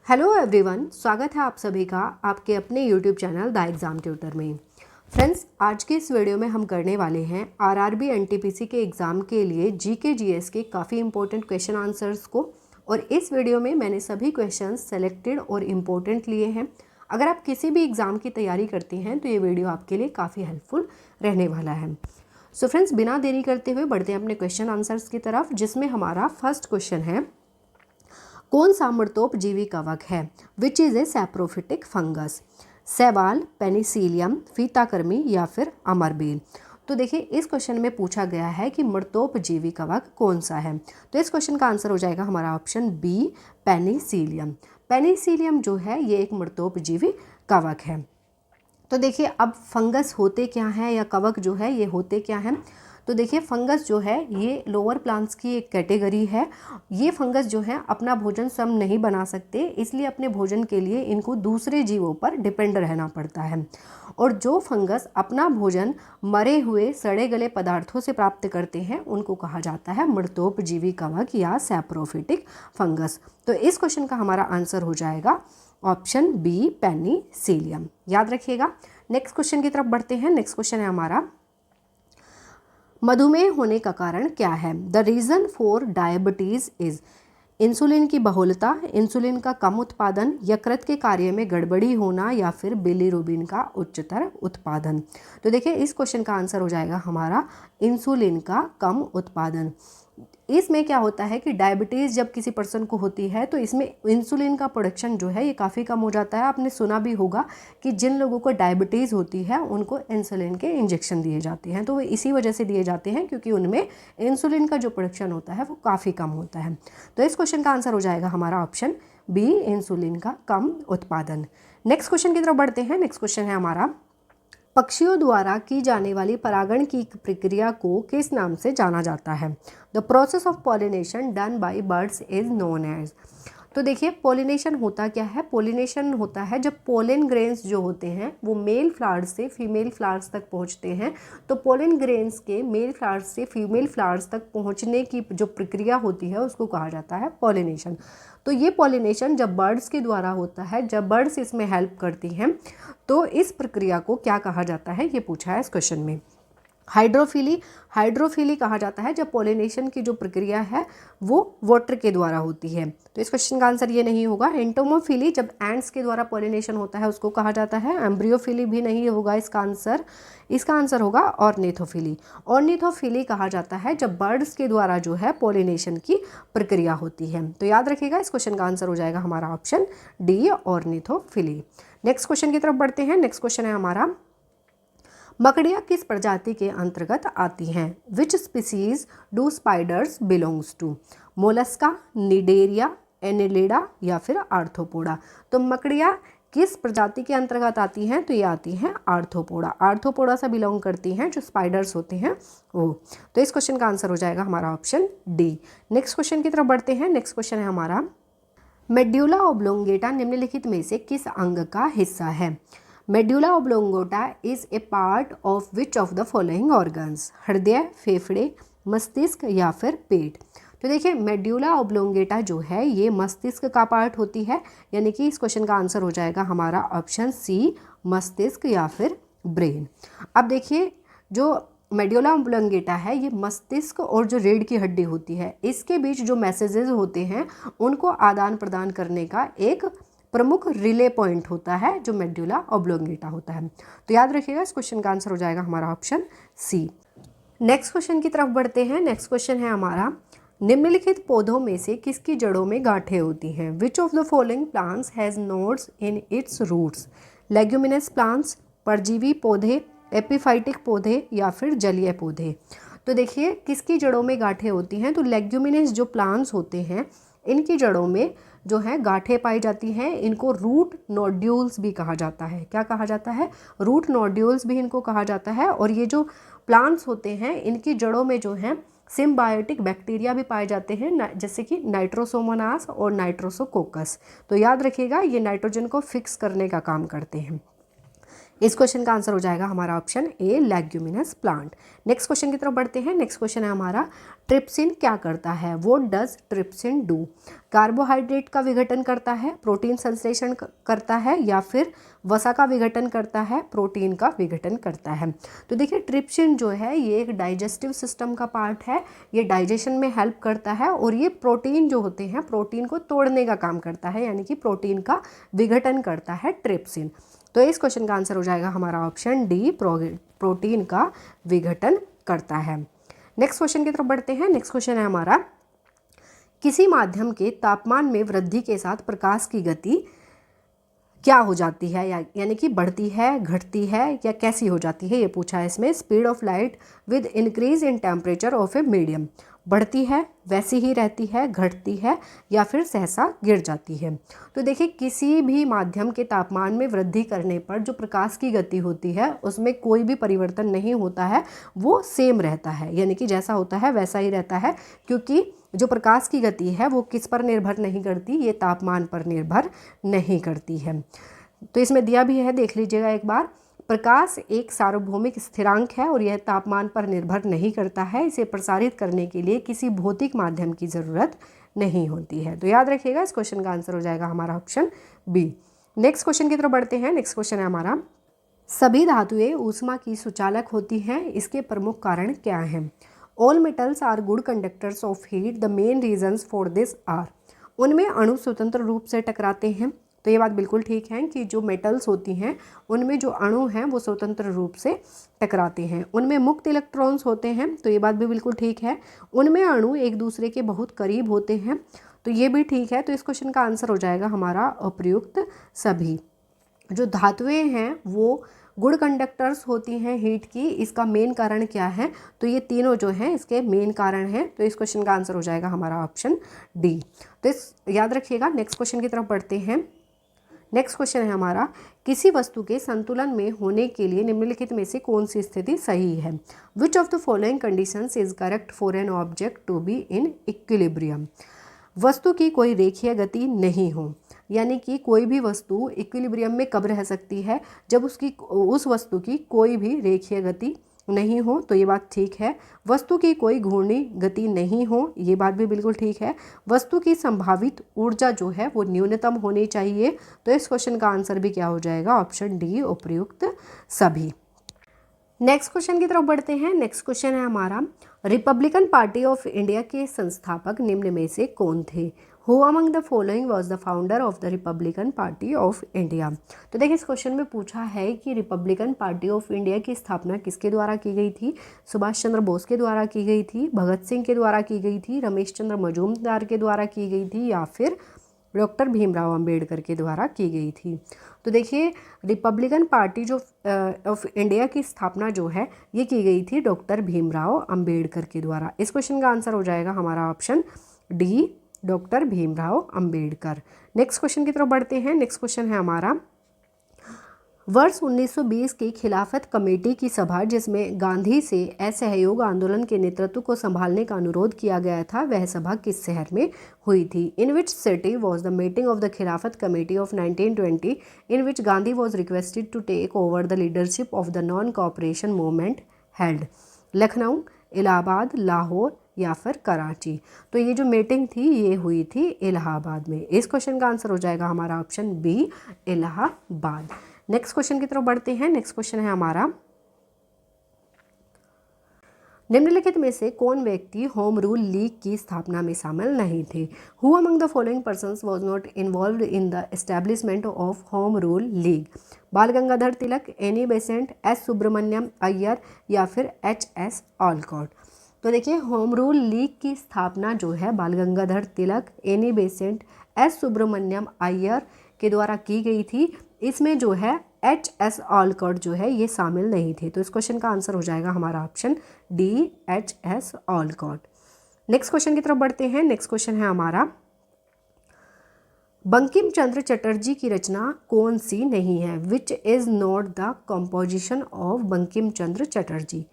Hello everyone, स्वागत है आप सभी का आपके अपने YouTube channel the exam tutor में। फ्रेंड्स, आज के इस वीडियो में हम करने वाले हैं आरआरबी एनटीपीसी के एग्ज़ाम के लिए जीके जीएस के काफ़ी इंपॉर्टेंट क्वेश्चन आंसर्स को। और इस वीडियो में मैंने सभी क्वेश्चंस सेलेक्टेड और इम्पोर्टेंट लिए हैं। अगर आप किसी भी एग्ज़ाम की तैयारी करती हैं तो ये वीडियो आपके लिए काफ़ी हेल्पफुल रहने वाला है। सो फ्रेंड्स, बिना देरी करते हुए बढ़ते हैं अपने क्वेश्चन आंसर्स की तरफ, जिसमें हमारा फर्स्ट क्वेश्चन है, कौन सा मृतोपजीवी कवक है? Which is a saprophytic fungus? शैवाल, पेनिसिलियम, फीताकृमि या फिर अमरबेल। तो देखिए, इस क्वेश्चन में पूछा गया है कि मृतोपजीवी कवक कौन सा है। तो इस क्वेश्चन का आंसर हो जाएगा हमारा ऑप्शन बी, पेनिसिलियम। पेनिसिलियम जो है ये एक मृतोपजीवी कवक है। तो देखिए, अब फंगस होते क्या हैं या कवक जो है ये होते क्या हैं। तो देखिए, फंगस जो है ये लोअर प्लांट्स की एक कैटेगरी है। ये फंगस जो है अपना भोजन स्वयं नहीं बना सकते, इसलिए अपने भोजन के लिए इनको दूसरे जीवों पर डिपेंड रहना पड़ता है। और जो फंगस अपना भोजन मरे हुए सड़े गले पदार्थों से प्राप्त करते हैं उनको कहा जाता है मृतोपजीवी कवक या सैप्रोफिटिक फंगस। तो इस क्वेश्चन का हमारा आंसर हो जाएगा ऑप्शन बी, पेनिसिलियम। याद रखिएगा। नेक्स्ट क्वेश्चन की तरफ बढ़ते हैं। नेक्स्ट क्वेश्चन है हमारा, मधुमेह होने का कारण क्या है? The reason for diabetes is insulin की बहुलता, इंसुलिन का कम उत्पादन, यकृत के कार्य में गड़बड़ी होना या फिर बिलीरुबिन का उच्चतर उत्पादन। तो देखिए, इस क्वेश्चन का आंसर हो जाएगा हमारा इंसुलिन का कम उत्पादन। इसमें क्या होता है कि डायबिटीज़ जब किसी पर्सन को होती है तो इसमें इंसुलिन का प्रोडक्शन जो है ये काफ़ी कम हो जाता है। आपने सुना भी होगा कि जिन लोगों को डायबिटीज़ होती है उनको इंसुलिन के इंजेक्शन दिए जाते हैं, तो वो इसी वजह से दिए जाते हैं क्योंकि उनमें इंसुलिन का जो प्रोडक्शन होता है वो काफ़ी कम होता है। तो इस क्वेश्चन का आंसर हो जाएगा हमारा ऑप्शन बी, इंसुलिन का कम उत्पादन। नेक्स्ट क्वेश्चन की तरफ बढ़ते हैं। नेक्स्ट क्वेश्चन है हमारा, पक्षियों द्वारा की जाने वाली परागण की प्रक्रिया को किस नाम से जाना जाता है? The process of pollination done by birds is known as. तो देखिए, पॉलिनेशन होता क्या है? पॉलिनेशन होता है जब पोलन ग्रेन्स जो होते हैं वो मेल फ्लावर्स से फीमेल फ्लावर्स तक पहुंचते हैं। तो पोलन ग्रेन्स के मेल फ्लावर्स से फीमेल फ्लावर्स तक पहुंचने की जो प्रक्रिया होती है उसको कहा जाता है पॉलिनेशन। तो ये पॉलिनेशन जब बर्ड्स के द्वारा होता है, जब बर्ड्स इसमें हेल्प करती हैं, तो इस प्रक्रिया को क्या कहा जाता है ये पूछा है इस क्वेश्चन में। हाइड्रोफिली, हाइड्रोफिली कहा जाता है जब पॉलिनेशन की जो प्रक्रिया है वो वाटर के द्वारा होती है। तो इस क्वेश्चन का आंसर ये नहीं होगा। एंटोमोफिली, जब एंड्स के द्वारा पॉलिनेशन होता है उसको कहा जाता है। एम्ब्रियोफिली भी नहीं होगा इसका आंसर। इसका आंसर होगा ऑर्निथोफिली। ऑर्निथोफिली कहा जाता है जब बर्ड्स के द्वारा जो है पॉलिनेशन की प्रक्रिया होती है। तो याद रखिएगा, इस क्वेश्चन का आंसर हो जाएगा हमारा option D, ornithophily. Next question की तरफ बढ़ते हैं। नेक्स्ट क्वेश्चन है हमारा, मकड़ियाँ किस प्रजाति के अंतर्गत आती हैं? Which species do spiders belongs to? Mollusca, Cnidaria, Annelida या फिर आर्थ्रोपोडा। तो मकड़ियाँ किस प्रजाति के अंतर्गत आती हैं? तो ये आती हैं आर्थ्रोपोडा। आर्थ्रोपोडा से बिलोंग करती हैं जो स्पाइडर्स होते हैं वो। तो इस क्वेश्चन का आंसर हो जाएगा हमारा ऑप्शन डी। नेक्स्ट क्वेश्चन की तरफ बढ़ते हैं। नेक्स्ट क्वेश्चन है हमारा, मेड्यूला ओब्लोंगेटा निम्नलिखित में से किस अंग का हिस्सा है? Medulla oblongata is a part of which of the following organs? हृदय, फेफड़े, मस्तिष्क या फिर पेट। तो देखिए, मेड्यूला ओब्लोंगेटा जो है ये मस्तिष्क का पार्ट होती है, यानी कि इस क्वेश्चन का आंसर हो जाएगा हमारा ऑप्शन सी, मस्तिष्क या फिर ब्रेन। अब देखिए, जो मेड्यूला ओब्लोंगेटा है ये मस्तिष्क और जो रीढ़ की हड्डी होती है इसके बीच जो मैसेजेस होते हैं उनको आदान प्रदान करने का एक प्रमुख रिले पॉइंट होता है जो मेड्यूला ओब्लोंगेटा होता है। तो याद रखिएगा, इस क्वेश्चन का आंसर हो जाएगा हमारा ऑप्शन सी। नेक्स्ट क्वेश्चन की तरफ बढ़ते हैं। नेक्स्ट क्वेश्चन है हमारा, निम्नलिखित पौधों में से किसकी जड़ों में गांठें होती हैं? Which of the following plants has nodes in its roots? Leguminous plants, परजीवी पौधे, एपिफाइटिक पौधे या फिर जलीय पौधे। तो देखिए, किसकी जड़ों में गांठें होती हैं? तो लेग्यूमिनस जो प्लांट्स होते हैं इनकी जड़ों में जो है गांठें पाई जाती हैं। इनको रूट नोड्यूल्स भी कहा जाता है। क्या कहा जाता है? रूट नोड्यूल्स भी इनको कहा जाता है। और ये जो प्लांट्स होते हैं इनकी जड़ों में जो है सिम्बायोटिक बैक्टीरिया भी पाए जाते हैं, जैसे कि नाइट्रोसोमोनास और नाइट्रोसोकोकस। तो याद रखिएगा, ये नाइट्रोजन को फिक्स करने का काम करते हैं। इस क्वेश्चन का आंसर हो जाएगा हमारा option A, leguminous plant. Next question की तरफ बढ़ते हैं। नेक्स्ट क्वेश्चन है हमारा, ट्रिप्सिन क्या करता है? What does trypsin do? Carbohydrate का विघटन करता है, प्रोटीन संश्लेषण करता है, या फिर वसा का विघटन करता है, प्रोटीन का विघटन करता है? तो देखिए ट्रिप्सिन जो है ये एक डाइजेस्टिव सिस्टम का पार्ट है, ये डाइजेशन में हेल्प करता है और ये प्रोटीन जो होते हैं प्रोटीन को तोड़ने का काम करता है, यानी कि प्रोटीन का विघटन करता है ट्रिप्सिन। तो इस क्वेश्चन का आंसर हो जाएगा हमारा ऑप्शन डी, प्रोटीन का विघटन करता है। नेक्स्ट क्वेश्चन की तरफ बढ़ते हैं। नेक्स्ट क्वेश्चन है हमारा, किसी माध्यम के तापमान में वृद्धि के साथ प्रकाश की गति क्या हो जाती है, यानी कि बढ़ती है, घटती है, या कैसी हो जाती है, ये पूछा है इसमें। Speed of light with increase in temperature of a medium, बढ़ती है, वैसी ही रहती है, घटती है, या फिर सहसा गिर जाती है? तो देखिए किसी भी माध्यम के तापमान में वृद्धि करने पर जो प्रकाश की गति होती है उसमें कोई भी परिवर्तन नहीं होता है, वो सेम रहता है, यानी कि जैसा होता है वैसा ही रहता है, क्योंकि जो प्रकाश की गति है वो किस पर निर्भर नहीं करती, ये तापमान पर निर्भर नहीं करती है। तो इसमें दिया भी है, देख लीजिएगा एक बार। प्रकाश एक सार्वभौमिक स्थिरांक है और यह तापमान पर निर्भर नहीं करता है। इसे प्रसारित करने के लिए किसी भौतिक माध्यम की ज़रूरत नहीं होती है। तो याद रखिएगा इस क्वेश्चन का आंसर हो जाएगा हमारा ऑप्शन बी। नेक्स्ट क्वेश्चन की तरफ बढ़ते हैं। नेक्स्ट क्वेश्चन है हमारा, सभी धातुएं ऊष्मा की सुचालक होती हैं, इसके प्रमुख कारण क्या हैं? All metals are good conductors of heat, the main reasons for this are. उनमें अणु स्वतंत्र रूप से टकराते हैं, तो ये बात बिल्कुल ठीक है कि जो मेटल्स होती हैं उनमें जो अणु हैं वो स्वतंत्र रूप से टकराते हैं। उनमें मुक्त इलेक्ट्रॉन्स होते हैं, तो ये बात भी बिल्कुल ठीक है। उनमें अणु एक दूसरे के बहुत करीब होते हैं, तो ये भी ठीक है। तो इस क्वेश्चन का आंसर हो जाएगा हमारा अप्रयुक्त सभी। जो धातुएं हैं वो गुड कंडक्टर्स होती हैं हीट की, इसका मेन कारण क्या है? तो ये तीनों जो हैं इसके मेन कारण हैं। तो इस क्वेश्चन का आंसर हो जाएगा हमारा ऑप्शन डी। तो इस याद रखिएगा। नेक्स्ट क्वेश्चन की तरफ बढ़ते हैं। नेक्स्ट क्वेश्चन है हमारा, किसी वस्तु के संतुलन में होने के लिए निम्नलिखित में से कौन सी स्थिति सही है? Which of the following conditions is correct for an object to be in equilibrium? वस्तु की कोई रेखीय गति नहीं हो, यानी कि कोई भी वस्तु इक्विलिब्रियम में कब रह सकती है? जब उस वस्तु की कोई भी रेखीय गति नहीं हो, तो ये बात ठीक है। वस्तु की कोई घूर्णी गति नहीं हो, ये बात भी बिल्कुल ठीक है। वस्तु की संभावित ऊर्जा जो है वो न्यूनतम होनी चाहिए। तो इस क्वेश्चन का आंसर भी क्या हो जाएगा? ऑप्शन डी, उपयुक्त सभी। नेक्स्ट क्वेश्चन की तरफ बढ़ते हैं। नेक्स्ट क्वेश्चन है हमारा, रिपब्लिकन पार्टी ऑफ इंडिया के संस्थापक निम्न में से कौन थे? Who among the following was the founder of the Republican party of India? तो देखिए इस क्वेश्चन में पूछा है कि रिपब्लिकन पार्टी ऑफ इंडिया की स्थापना किसके द्वारा की गई थी? सुभाष चंद्र बोस के द्वारा की गई थी, भगत सिंह के द्वारा की गई थी, रमेश चंद्र मजूमदार के द्वारा की गई थी, या फिर डॉक्टर भीमराव अंबेडकर के द्वारा की गई थी? तो देखिए रिपब्लिकन पार्टी जो ऑफ इंडिया की स्थापना जो है ये की गई थी डॉक्टर भीमराव अंबेडकर के द्वारा। इस क्वेश्चन का आंसर हो जाएगा हमारा option D, doctor Bhimrao Ambedkar. Next question की तरफ बढ़ते हैं। नेक्स्ट क्वेश्चन है हमारा, वर्ष 1920 की खिलाफत कमेटी की सभा जिसमें गांधी से असहयोग आंदोलन के नेतृत्व को संभालने का अनुरोध किया गया था, वह सभा किस शहर में हुई थी? In which city was the meeting of the Khilafat committee of 1920 in which Gandhi was requested to take over the leadership of the non cooperation movement held? Lucknow, Allahabad, Lahore, या फिर कराची? तो ये जो मीटिंग थी ये हुई थी इलाहाबाद में। इस क्वेश्चन का आंसर हो जाएगा हमारा option B, Allahabad. Next question की तरफ बढ़ते हैं। नेक्स्ट क्वेश्चन है हमारा, निम्नलिखित में से कौन व्यक्ति होम रूल लीग की स्थापना में शामिल नहीं थे? Who among the following persons was not involved in the establishment of home rule league? Bal Gangadhar Tilak, Annie Besant, S Subramaniam Iyer, या फिर एच.एस. ऑलकॉट? तो देखिए होम रूल लीग की स्थापना जो है Bal Gangadhar Tilak, Annie Besant, S Subramaniam Iyer के द्वारा की गई थी। इसमें जो है एच.एस. ऑलकॉट जो है ये शामिल नहीं थे। तो इस क्वेश्चन का आंसर हो जाएगा हमारा option D, HS. Olcott. Next question की तरफ बढ़ते हैं। नेक्स्ट क्वेश्चन है हमारा, बंकिम चंद्र चटर्जी की रचना कौन सी नहीं है? Which is not the composition of Bankim Chandra Chatterjee?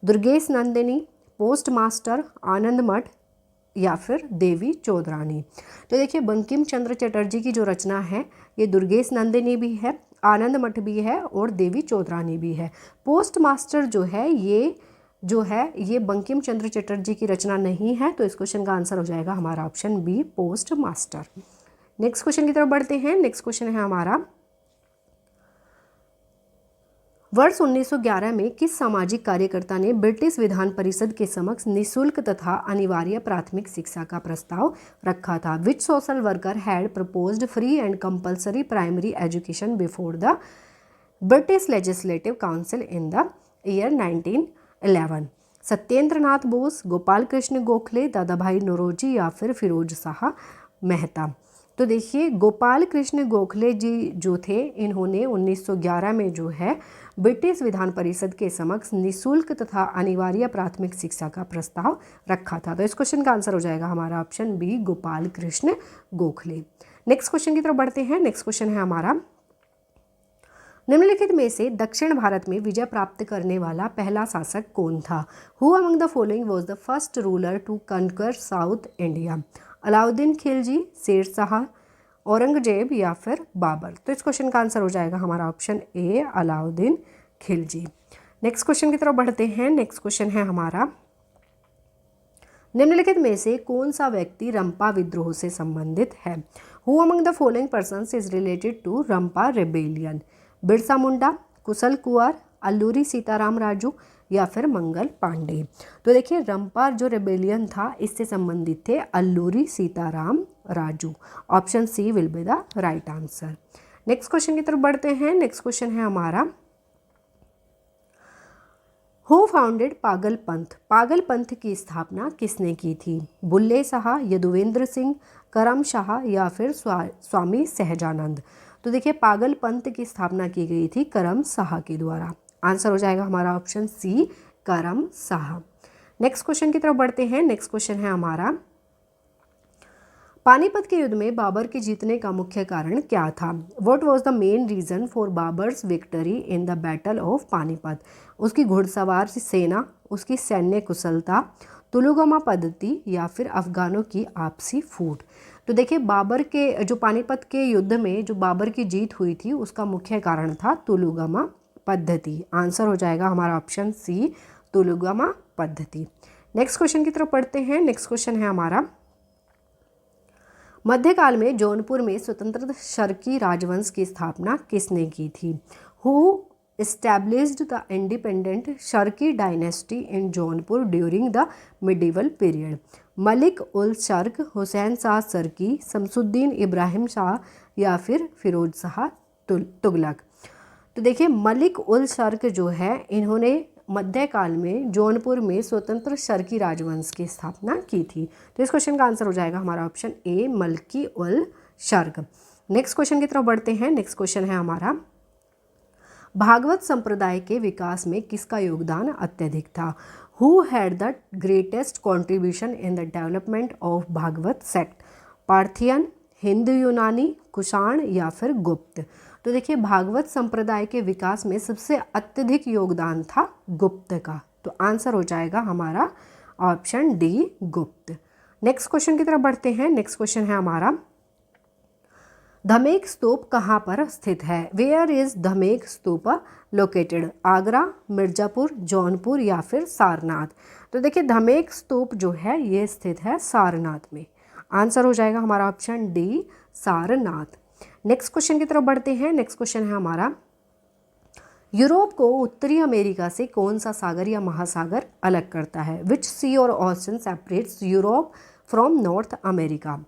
Durgesh Nandini, post master, Anand Math, या फिर देवी चौधरानी? तो देखिए बंकिम चंद्र चटर्जी की जो रचना है ये दुर्गेश नंदिनी भी है आनंद मठ भी है और देवी चौधरानी भी है। पोस्ट मास्टर जो है ये बंकिम चंद्र चटर्जी की रचना नहीं है, तो इस क्वेश्चन का आंसर हो जाएगा हमारा option B, post master. Next question की तरफ बढ़ते हैं। नेक्स्ट क्वेश्चन है हमारा, वर्ष 1911 में किस सामाजिक कार्यकर्ता ने ब्रिटिश विधान परिषद के समक्ष निःशुल्क तथा अनिवार्य प्राथमिक शिक्षा का प्रस्ताव रखा था? Which social worker had proposed free and compulsory primary education before the British legislative council in the year 1911? Satyendra Nath Bose, Gopal Krishna Gokhale, Dadabhai Naoroji या फिर फिरोज शाह मेहता? तो देखिए, गोपाल कृष्ण गोखले जी जो थे, इन्होंने 1911 में जो है ब्रिटिश विधान परिषद के समक्ष निःशुल्क तथा अनिवार्य प्राथमिक शिक्षा का प्रस्ताव रखा था। तो इस क्वेश्चन का आंसर हो जाएगा हमारा option B, Gopal Krishna Gokhale. Next question की तरफ बढ़ते हैं। नेक्स्ट क्वेश्चन है हमारा, निम्नलिखित में से दक्षिण भारत में विजय प्राप्त करने वाला पहला शासक कौन था? Who among the following was the first ruler to conquer South India? Alauddin Khilji, Sher Shah, Aurangzeb या फिर बाबर? तो इस क्वेश्चन का आंसर हो जाएगा हमारा option A, Alauddin Khilji. Next question की तरफ बढ़ते हैं। नेक्स्ट क्वेश्चन है हमारा, निम्नलिखित में से कौन सा व्यक्ति रंपा विद्रोह से संबंधित है? Who among the following persons is related to Rampa rebellion? Birsa Munda, Kushal Kunwar, Alluri Sitarama Raju या फिर मंगल पांडे? तो देखिए, रंपा जो रेबेलियन था इससे संबंधित थे Alluri Sitarama Raju. Option C will be the right answer. Next question की तरफ बढ़ते हैं। नेक्स्ट क्वेश्चन है हमारा, हु फाउंडेड पागल पंथ? पागल पंथ की स्थापना किसने की थी? बुल्ले शाह, यदुवेंद्र सिंह, करम शाह या फिर स्वामी सहजानंद? तो देखिए, पागल पंथ की स्थापना की गई थी करम शाह के द्वारा। आंसर हो जाएगा हमारा ऑप्शन सी, करम शाह। नेक्स्ट क्वेश्चन की तरफ बढ़ते हैं। नेक्स्ट क्वेश्चन है हमारा, पानीपत के युद्ध में बाबर के जीतने का मुख्य कारण क्या था? What was the main reason for Babur's victory in the battle of Panipat? उसकी घुड़सवार सेना, उसकी सैन्य कुशलता, तुलुगमा पद्धति या फिर अफगानों की आपसी फूट? तो देखिए, बाबर के जो पानीपत के युद्ध में जो बाबर की जीत हुई थी उसका मुख्य कारण था तुलुगमा पद्धति। आंसर हो जाएगा हमारा ऑप्शन सी, तुलुगमा पद्धति। नेक्स्ट क्वेश्चन की तरफ पढ़ते हैं। नेक्स्ट क्वेश्चन है हमारा, मध्यकाल में जौनपुर में स्वतंत्र शर्की राजवंश की स्थापना किसने की थी? Who established the independent Sharki dynasty in Jaunpur during the medieval period? Malik ul shark, Hussain Shah Sharki, Shamsuddin Ibrahim Shah या फिर फिरोज शाह तुगलक? तो देखिए, मलिक उल शर्क जो है, इन्होंने मध्यकाल में जौनपुर में स्वतंत्र शर्की राजवंश की स्थापना की थी। तो इस क्वेश्चन का आंसर हो जाएगा हमारा option A, Malik ul shark. Next question की तरफ बढ़ते हैं। नेक्स्ट क्वेश्चन है हमारा, भागवत संप्रदाय के विकास में किसका योगदान अत्यधिक था? Who had the greatest contribution in the development of Bhagavata sect? Parthian, Hindu यूनानी, कुषाण या फिर गुप्त? तो देखिए, भागवत संप्रदाय के विकास में सबसे अत्यधिक योगदान था गुप्त का। तो आंसर हो जाएगा हमारा ऑप्शन डी, गुप्त। नेक्स्ट क्वेश्चन की तरफ बढ़ते हैं। नेक्स्ट क्वेश्चन है हमारा, धमेक स्तूप कहाँ पर स्थित है? Where is Dhamek stupa located? Agra, Mirzapur, Jaunpur या फिर सारनाथ? तो देखिए, धमेक स्तूप जो है ये स्थित है सारनाथ में। आंसर हो जाएगा हमारा option D, Sarnath. Next question की तरफ बढ़ते हैं। नेक्स्ट क्वेश्चन है हमारा, यूरोप को उत्तरी अमेरिका से कौन सा सागर या महासागर अलग करता है? विच सी और ocean separates Europe from north America?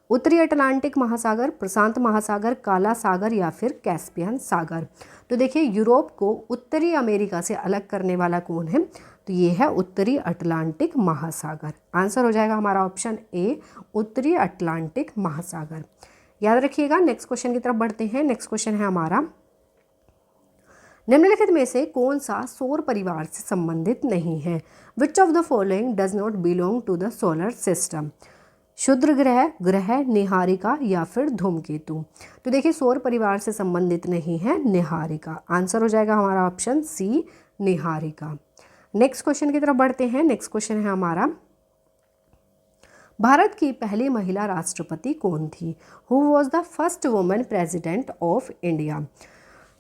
उत्तरी अटलांटिक महासागर, प्रशांत महासागर, काला सागर या फिर कैस्पियन सागर? तो देखिए, यूरोप को उत्तरी अमेरिका से अलग करने वाला कौन है? तो ये है उत्तरी अटलांटिक महासागर। आंसर हो जाएगा हमारा ऑप्शन ए, उत्तरी अटलांटिक महासागर। याद रखिएगा। नेक्स्ट क्वेश्चन की तरफ बढ़ते हैं। नेक्स्ट क्वेश्चन है हमारा, निम्नलिखित में से कौन सा सौर परिवार से संबंधित नहीं है? Which of the following does not belong to the solar system? क्षुद्र ग्रह, ग्रह, निहारिका या फिर धूमकेतु? तो देखिए, सौर परिवार से संबंधित नहीं है निहारिका। आंसर हो जाएगा हमारा ऑप्शन सी, निहारिका। नेक्स्ट क्वेश्चन की तरफ बढ़ते हैं। नेक्स्ट क्वेश्चन है हमारा, भारत की पहली महिला राष्ट्रपति कौन थी? Who was the first women president of India?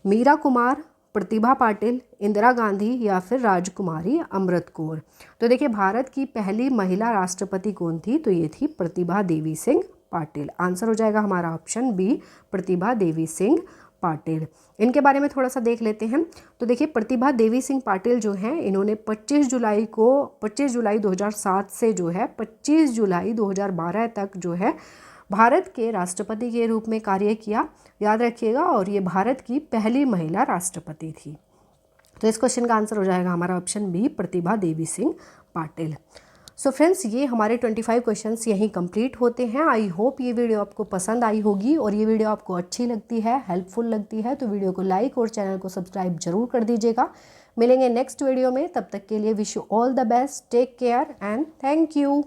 Meira Kumar, Pratibha Patil, Indira Gandhi या फिर राजकुमारी अमृत कौर। तो देखिए भारत की पहली महिला राष्ट्रपति कौन थी, तो ये थी प्रतिभा देवी सिंह पाटिल। आंसर हो जाएगा हमारा ऑप्शन बी, प्रतिभा देवी सिंह पाटिल। इनके बारे में थोड़ा सा देख लेते हैं। तो देखिए प्रतिभा देवी सिंह पाटिल जो हैं, इन्होंने 25 जुलाई 2007 से जो है 25 जुलाई 2012 तक जो है भारत के राष्ट्रपति के रूप में कार्य किया, याद रखिएगा। और ये भारत की पहली महिला राष्ट्रपति थी। तो इस क्वेश्चन का आंसर हो जाएगा हमारा option B, Pratibha Devi Singh Patil. So friends, ये हमारे 25 क्वेश्चंस यहीं कंप्लीट होते हैं। आई होप ये वीडियो आपको पसंद आई होगी, और ये वीडियो आपको अच्छी लगती है, हेल्पफुल लगती है तो वीडियो को लाइक और चैनल को सब्सक्राइब जरूर कर दीजिएगा। मिलेंगे नेक्स्ट वीडियो में, तब तक के लिए wish you all the best, take care and thank you.